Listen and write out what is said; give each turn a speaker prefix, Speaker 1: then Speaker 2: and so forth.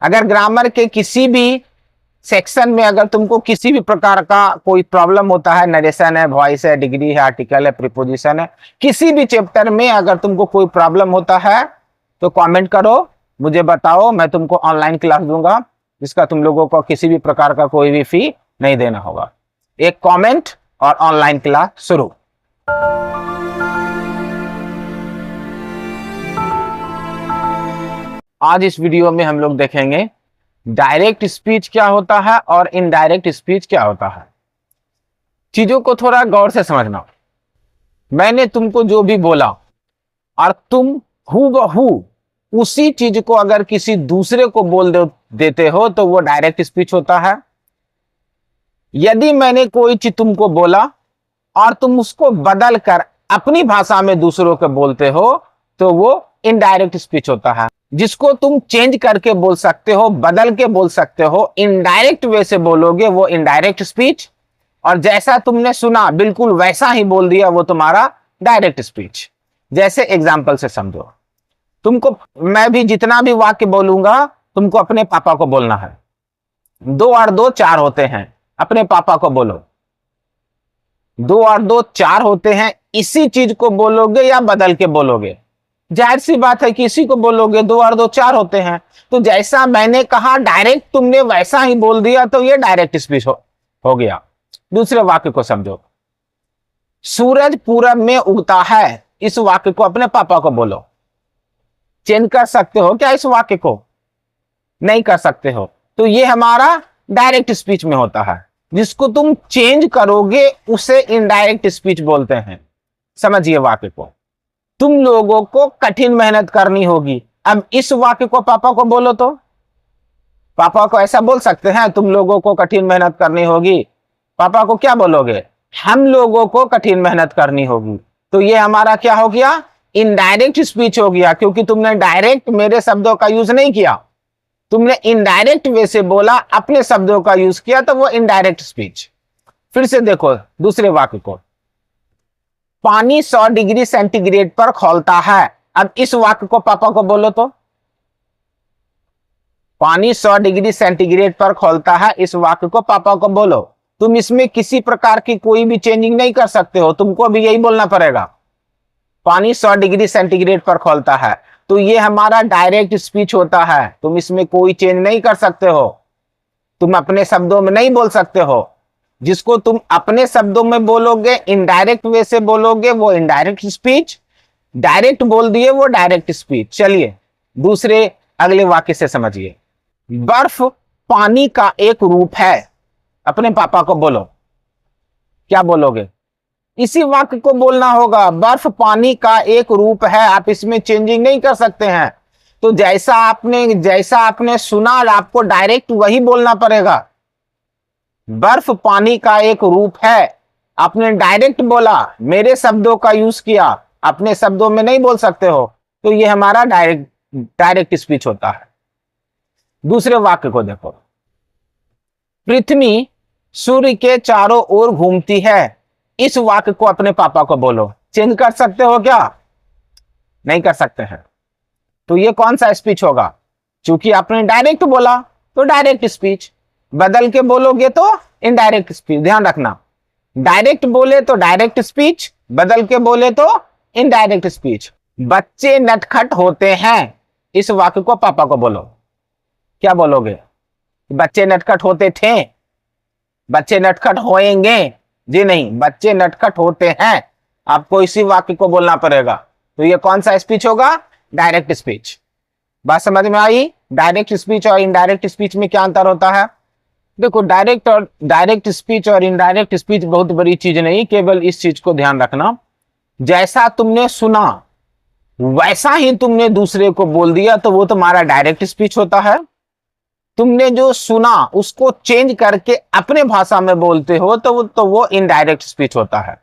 Speaker 1: अगर ग्रामर के किसी भी सेक्शन में अगर तुमको किसी भी प्रकार का कोई प्रॉब्लम होता है, नरेशन है, वॉइस है, डिग्री है, आर्टिकल है, प्रीपोजिशन है, किसी भी चैप्टर में अगर तुमको कोई प्रॉब्लम होता है तो कमेंट करो, मुझे बताओ, मैं तुमको ऑनलाइन क्लास दूंगा जिसका तुम लोगों को किसी भी प्रकार का कोई भी फी नहीं देना होगा। एक कमेंट और ऑनलाइन क्लास शुरू। आज इस वीडियो में हम लोग देखेंगे डायरेक्ट स्पीच क्या होता है और इनडायरेक्ट स्पीच क्या होता है। चीजों को थोड़ा गौर से समझना। मैंने तुमको जो भी बोला और तुम हूबहू उसी चीज को अगर किसी दूसरे को बोल देते हो तो वो डायरेक्ट स्पीच होता है। यदि मैंने कोई चीज तुमको बोला और तुम उसको बदल कर अपनी भाषा में दूसरों को बोलते हो तो वो इनडायरेक्ट स्पीच होता है। जिसको तुम चेंज करके बोल सकते हो, बदल के बोल सकते हो, इनडायरेक्ट वे से बोलोगे वो इनडायरेक्ट स्पीच, और जैसा तुमने सुना बिल्कुल वैसा ही बोल दिया वो तुम्हारा डायरेक्ट स्पीच। जैसे एग्जाम्पल से समझो, तुमको मैं भी जितना भी वाक्य बोलूंगा तुमको अपने पापा को बोलना है। 2 और 2 4 होते हैं, अपने पापा को बोलो। 2 और 2 4 होते हैं, इसी चीज को बोलोगे या बदल के बोलोगे? जाहिर सी बात है कि इसी को बोलोगे। 2 और 2 4 होते हैं, तो जैसा मैंने कहा डायरेक्ट तुमने वैसा ही बोल दिया तो ये डायरेक्ट स्पीच हो गया। दूसरे वाक्य को समझो, सूरज पूरब में उगता है। इस वाक्य को अपने पापा को बोलो। चेंज कर सकते हो क्या इस वाक्य को? नहीं कर सकते हो, तो ये हमारा डायरेक्ट स्पीच में होता है। जिसको तुम चेंज करोगे उसे इनडायरेक्ट स्पीच बोलते हैं। समझिए वाक्य को। तुम लोगों को कठिन मेहनत करनी होगी। अब इस वाक्य को पापा को बोलो तो पापा को ऐसा बोल सकते हैं, तुम लोगों को कठिन मेहनत करनी होगी। पापा को क्या बोलोगे? हम लोगों को कठिन मेहनत करनी होगी। तो ये हमारा क्या हो गया? इनडायरेक्ट स्पीच हो गया, क्योंकि तुमने डायरेक्ट मेरे शब्दों का यूज नहीं किया, तुमने इनडायरेक्ट वे से बोला, अपने शब्दों का यूज किया, तो वो इनडायरेक्ट स्पीच। फिर से देखो दूसरे वाक्य को, पानी 100 डिग्री सेंटीग्रेड पर खौलता है। अब इस वाक्य को पापा को बोलो तो पानी 100 डिग्री सेंटीग्रेड पर खौलता है, इस वाक्य को पापा को बोलो। तुम इसमें किसी प्रकार की कोई भी चेंजिंग नहीं कर सकते हो, तुमको भी यही बोलना पड़ेगा, पानी 100 डिग्री सेंटीग्रेड पर खौलता है। तो ये हमारा डायरेक्ट स्पीच होता है। तुम इसमें कोई चेंज नहीं कर सकते हो, तुम अपने शब्दों में नहीं बोल सकते हो। जिसको तुम अपने शब्दों में बोलोगे, इनडायरेक्ट वे से बोलोगे, वो इनडायरेक्ट स्पीच। डायरेक्ट बोल दिए वो डायरेक्ट स्पीच। चलिए दूसरे अगले वाक्य से समझिए, बर्फ पानी का एक रूप है। अपने पापा को बोलो, क्या बोलोगे? इसी वाक्य को बोलना होगा, बर्फ पानी का एक रूप है। आप इसमें चेंजिंग नहीं कर सकते हैं। तो जैसा आपने सुना, आपको डायरेक्ट वही बोलना पड़ेगा। बर्फ पानी का एक रूप है, आपने डायरेक्ट बोला, मेरे शब्दों का यूज किया, अपने शब्दों में नहीं बोल सकते हो, तो ये हमारा डायरेक्ट स्पीच होता है। दूसरे वाक्य को देखो, पृथ्वी सूर्य के चारों ओर घूमती है। इस वाक्य को अपने पापा को बोलो। चेंज कर सकते हो क्या? नहीं कर सकते हैं। तो ये कौन सा स्पीच होगा? क्योंकि आपने डायरेक्ट बोला तो डायरेक्ट स्पीच, बदल के बोलोगे तो इनडायरेक्ट स्पीच। ध्यान रखना, डायरेक्ट बोले तो डायरेक्ट स्पीच, बदल के बोले तो इनडायरेक्ट स्पीच। बच्चे नटखट होते हैं। इस वाक्य को पापा को बोलो। क्या बोलोगे? बच्चे नटखट होते थे, बच्चे नटखट होएंगे? जी नहीं, बच्चे नटखट होते हैं। आपको इसी वाक्य को बोलना पड़ेगा। तो ये कौन सा स्पीच होगा? Direct speech. बात समझ में आई? डायरेक्ट स्पीच और इनडायरेक्ट स्पीच में क्या अंतर होता है? देखो, डायरेक्ट स्पीच और इनडायरेक्ट स्पीच बहुत बड़ी चीज नहीं, केवल इस चीज को ध्यान रखना, जैसा तुमने सुना वैसा ही तुमने दूसरे को बोल दिया तो वो तुम्हारा डायरेक्ट स्पीच होता है। तुमने जो सुना उसको चेंज करके अपने भाषा में बोलते हो तो वो इनडायरेक्ट स्पीच होता है।